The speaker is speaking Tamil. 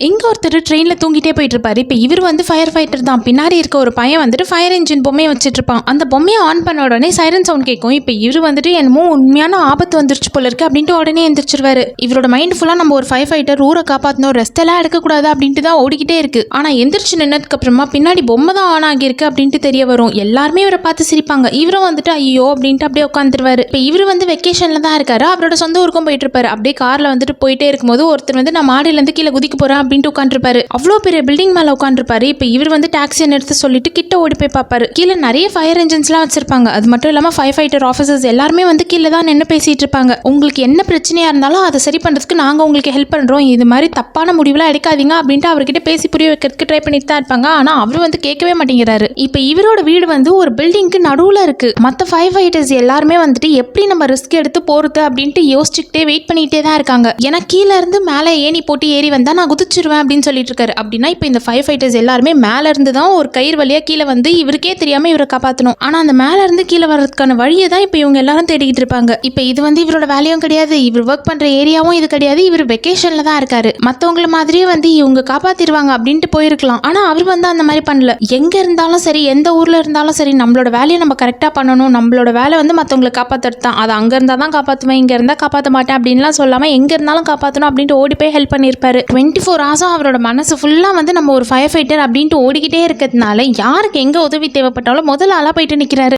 இங்க ஒருத்தர் ட்ரெயின்ல தூங்கிட்டே போயிட்டு இருப்பாரு. இப்ப இவர் வந்து ஃபயர் ஃபைட்டர் தான். பின்னாடி இருக்க ஒரு பையன் வந்துட்டு ஃபயர் என்ஜின் பொம்மையை வச்சுட்டு இருப்பான். அந்த பொம்மையை ஆன் பண்ண உடனே சைரன் சவுண்ட் கேட்கும். இப்ப இவர் வந்துட்டு என்னமோ உண்மையான ஆபத்து வந்துருச்சு போல இருக்கு அப்படின்ட்டு உடனே எந்திரிச்சிருவாரு. இவரோட மைண்ட் ஃபுல்லா நம்ம ஒரு ஃபயர் ஃபைட்டர் ஊரை காப்பாற்றணும், ரெஸ்ட் எல்லாம் எடுக்கக்கூடாது அப்படின்ட்டு தான் ஓடிக்கிட்டே இருக்கு. ஆனா எந்திரிச்சு நின்னதுக்கு அப்புறமா பின்னாடி பொம்மை தான் ஆன் ஆகியிருக்கு அப்படின்ட்டு தெரிய வரும். எல்லாருமே இவரை பார்த்து சிரிப்பாங்க. இவரும் வந்துட்டு ஐயோ அப்படின்ட்டு அப்படியே உட்காந்துருவாரு. இப்ப இவர் வந்து வெக்கேஷன்ல தான் இருக்காரு. அவரோட சொந்த ஊருக்கும் போயிட்டு இருப்பாரு. அப்படியே கார்ல வந்துட்டு போயிட்டே இருக்கும்போது ஒருத்தர் வந்து நான் மாடியில இருந்து கீழே குதிக்க போறேன் அப்படின்ட்டு உட்காந்துருப்பாரு. அவ்வளோ பெரிய பில்டிங் மேல உட்காந்துருப்பாரு. இப்ப இவர் வந்து டாக்ஸியை நிறுத்த சொல்லிட்டு கிட்ட ஓடி போய் பார்ப்பாரு. கீழே நிறைய ஃபயர் என்ஜின்ஸ்லாம் வச்சிருப்பாங்க. அது மட்டும் இல்லாம ஃபயர் ஃபைட்டர் ஆஃபீஸர்ஸ் எல்லாருமே வந்து கீழே தான் நின்று பேசிட்டு இருப்பாங்க. உங்களுக்கு என்ன பிரச்சனையா இருந்தாலும் அதை சரி பண்றதுக்கு நாங்க உங்களுக்கு ஹெல்ப் பண்றோம், இது மாதிரி தப்பான முடிவுலாம் எடுக்காதீங்க அப்படின்ட்டு அவர்கிட்ட பேசி புரிய வைக்கிறதுக்கு ட்ரை பண்ணிட்டு தான் இருப்பாங்க. ஆனா அவர் வந்து கேட்கவே மாட்டேங்கிறாரு. இப்ப இவரோட வீடு வந்து ஒரு பில்டிங்க்கு நடுவுல இருக்கு. மத்த ஃபயர் ஃபைட்டர்ஸ் எல்லாருமே வந்துட்டு எப்படி நம்ம ரிஸ்க் எடுத்து போறது அப்படின்ட்டு யோசிச்சுக்கிட்டே வெயிட் பண்ணிட்டே தான் இருக்காங்க. ஏன்னா கீழே இருந்து மேலே ஏணி போட்டு ஏறி வந்தா நான் குதிச்சிருவேன் அப்படின்னு சொல்லிட்டு இருக்காரு. அப்படின்னா இப்போ இந்த ஃபயர் ஃபைட்டர்ஸ் எல்லாருமே மேல இருந்து தான் ஒரு கயிறு வழியா கீழே வந்து இவருக்கே தெரியாம இவரை காப்பாற்றணும். ஆனா அந்த மேல இருந்து கீழே வர்றதுக்கான வழியை தான் இப்போ இவங்க எல்லாரும் தேடிக்கிட்டு இருப்பாங்க. இப்போ இது வந்து இவரோட வேலையும் கிடையாது, இவர் ஒர்க் பண்ற ஏரியாவும் இது கிடையாது, இவர் வெக்கேஷன்ல தான் இருக்காரு. மற்றவங்கள மாதிரியே வந்து இவங்க காப்பாத்திடுவாங்க அப்படின்ட்டு போயிருக்கலாம். ஆனா அவர் வந்து அந்த மாதிரி பண்ணல. எங்க இருந்தாலும் சரி, எந்த ஊர்ல இருந்தாலும் சரி, நம்மளோட வேலையை நம்ம கரெக்டா பண்ணணும். நம்மளோட வேலை வந்து மற்றவங்களை காப்பாற்றுறது தான். அது அங்க இருந்தா தான் காப்பாற்றுவேன், இங்க இருந்தா காப்பாற்ற மாட்டேன் அப்படின்லாம் சொல்லாம எங்க இருந்தாலும் காப்பாற்றணும் அப்படின்ட்டு ஓடி போய் ஹெல்ப் பண்ணியிருப்பாரு. 24 hours அவரோட மனசு ஃபுல்லா வந்து நம்ம ஒரு ஃபயர் ஃபைட்டர் அப்படின்ட்டு ஓடிக்கிட்டே இருக்கிறதுனால யாருக்கு எங்க உதவி தேவைப்பட்டாலும் முதல்ல ஆளா போயிட்டு நிக்கிறாரு.